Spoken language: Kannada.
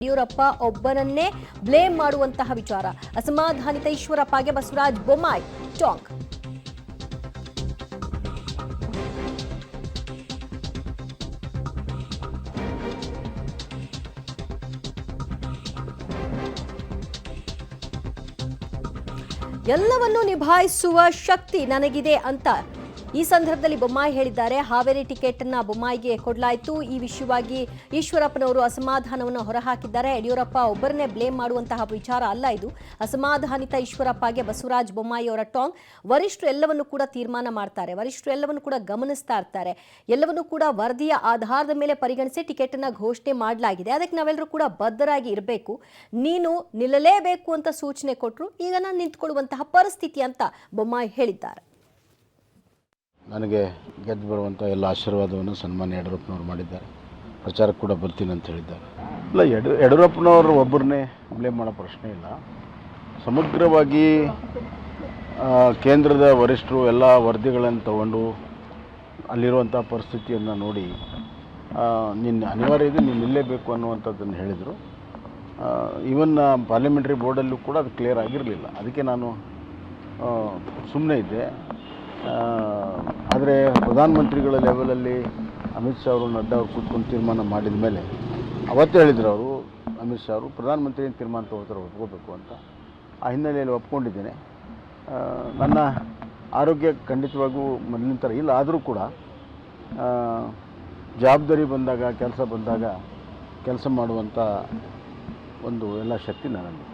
ಯಡಿಯೂರಪ್ಪ ಒಬ್ಬನನ್ನೇ ಬ್ಲೇಮ್ ಮಾಡುವಂತಹ ವಿಚಾರ. ಅಸಮಾಧಾನಿತ ಈಶ್ವರಪ್ಪಗೆ ಬಸವರಾಜ ಬೊಮ್ಮಾಯಿ ಟಾಂಗ್. ಎಲ್ಲವನ್ನೂ ನಿಭಾಯಿಸುವ ಶಕ್ತಿ ನನಗಿದೆ ಅಂತ ಈ ಸಂದರ್ಭದಲ್ಲಿ ಬೊಮ್ಮಾಯಿ ಹೇಳಿದ್ದಾರೆ. ಹಾವೇರಿ ಟಿಕೆಟ್ ಅನ್ನ ಬೊಮ್ಮಾಯಿಗೆ ಕೊಡಲಾಯಿತು. ಈ ವಿಷಯವಾಗಿ ಈಶ್ವರಪ್ಪನವರು ಅಸಮಾಧಾನವನ್ನು ಹೊರಹಾಕಿದ್ದಾರೆ. ಯಡಿಯೂರಪ್ಪ ಒಬ್ಬರನ್ನೇ ಬ್ಲೇಮ್ ಮಾಡುವಂತಹ ವಿಚಾರ ಅಲ್ಲ ಇದು. ಅಸಮಾಧಾನಿತ ಈಶ್ವರಪ್ಪಗೆ ಬಸವರಾಜ ಬೊಮ್ಮಾಯಿ ಅವರ ಟಾಂಗ್. ವರಿಷ್ಠರು ಎಲ್ಲವನ್ನು ಕೂಡ ತೀರ್ಮಾನ ಮಾಡ್ತಾರೆ, ವರಿಷ್ಠರು ಎಲ್ಲವನ್ನು ಕೂಡ ಗಮನಿಸ್ತಾ ಇರ್ತಾರೆ, ಎಲ್ಲವನ್ನು ಕೂಡ ವರದಿಯ ಆಧಾರದ ಮೇಲೆ ಪರಿಗಣಿಸಿ ಟಿಕೆಟ್ ಅನ್ನ ಘೋಷಣೆ ಮಾಡಲಾಗಿದೆ. ಅದಕ್ಕೆ ನಾವೆಲ್ಲರೂ ಕೂಡ ಬದ್ಧರಾಗಿ ಇರಬೇಕು. ನೀನು ನಿಲ್ಲಲೇಬೇಕು ಅಂತ ಸೂಚನೆ ಕೊಟ್ಟರು, ಈಗ ನಾನು ನಿಂತ್ಕೊಳ್ಳುವಂತಹ ಪರಿಸ್ಥಿತಿ ಅಂತ ಬೊಮ್ಮಾಯಿ ಹೇಳಿದ್ದಾರೆ. ನನಗೆ ಗೆದ್ದು ಬರುವಂಥ ಎಲ್ಲ ಆಶೀರ್ವಾದವನ್ನು ಸನ್ಮಾನ್ಯ ಯಡಿಯೂರಪ್ಪನವರು ಮಾಡಿದ್ದಾರೆ. ಪ್ರಚಾರಕ್ಕೆ ಕೂಡ ಬರ್ತೀನಿ ಅಂತ ಹೇಳಿದ್ದಾರೆ. ಇಲ್ಲ, ಯಡಿಯೂರಪ್ಪನವರು ಒಬ್ಬರನ್ನೇ ಬ್ಲೇಮ್ ಮಾಡೋ ಪ್ರಶ್ನೆ ಇಲ್ಲ. ಸಮಗ್ರವಾಗಿ ಕೇಂದ್ರದ ವರಿಷ್ಠರು ಎಲ್ಲ ವರದಿಗಳನ್ನು ತಗೊಂಡು ಅಲ್ಲಿರುವಂಥ ಪರಿಸ್ಥಿತಿಯನ್ನು ನೋಡಿ ನಿನ್ನ ಅನಿವಾರ್ಯ ಇದೆ, ನೀನು ನಿಲ್ಲೇಬೇಕು ಅನ್ನುವಂಥದ್ದನ್ನು ಹೇಳಿದರು. ಈವನ್ ಪಾರ್ಲಿಮೆಂಟ್ರಿ ಬೋರ್ಡಲ್ಲೂ ಕೂಡ ಅದು ಕ್ಲಿಯರ್ ಆಗಿರಲಿಲ್ಲ. ಅದಕ್ಕೆ ನಾನು ಸುಮ್ಮನೆ ಇದ್ದೆ. ಆದರೆ ಪ್ರಧಾನಮಂತ್ರಿಗಳ ಲೆವೆಲಲ್ಲಿ ಅಮಿತ್ ಶಾ ಅವರು, ನಡ್ಡಾ ಅವರು ಕೂತ್ಕೊಂಡು ತೀರ್ಮಾನ ಮಾಡಿದ ಮೇಲೆ ಅವತ್ತೇ ಹೇಳಿದರು ಅವರು, ಅಮಿತ್ ಶಾ ಅವರು ಪ್ರಧಾನಮಂತ್ರಿ ಏನು ತೀರ್ಮಾನ ತಗೋತಾರೆ ಒಪ್ಕೋಬೇಕು ಅಂತ. ಆ ಹಿನ್ನೆಲೆಯಲ್ಲಿ ಒಪ್ಕೊಂಡಿದ್ದೇನೆ. ನನ್ನ ಆರೋಗ್ಯ ಖಂಡಿತವಾಗೂ ಮೊದಲಿನ ಥರ ಇಲ್ಲ, ಆದರೂ ಕೂಡ ಜವಾಬ್ದಾರಿ ಬಂದಾಗ, ಕೆಲಸ ಬಂದಾಗ ಕೆಲಸ ಮಾಡುವಂಥ ಒಂದು ಎಲ್ಲ ಶಕ್ತಿ ನನ್ನಲ್ಲಿ.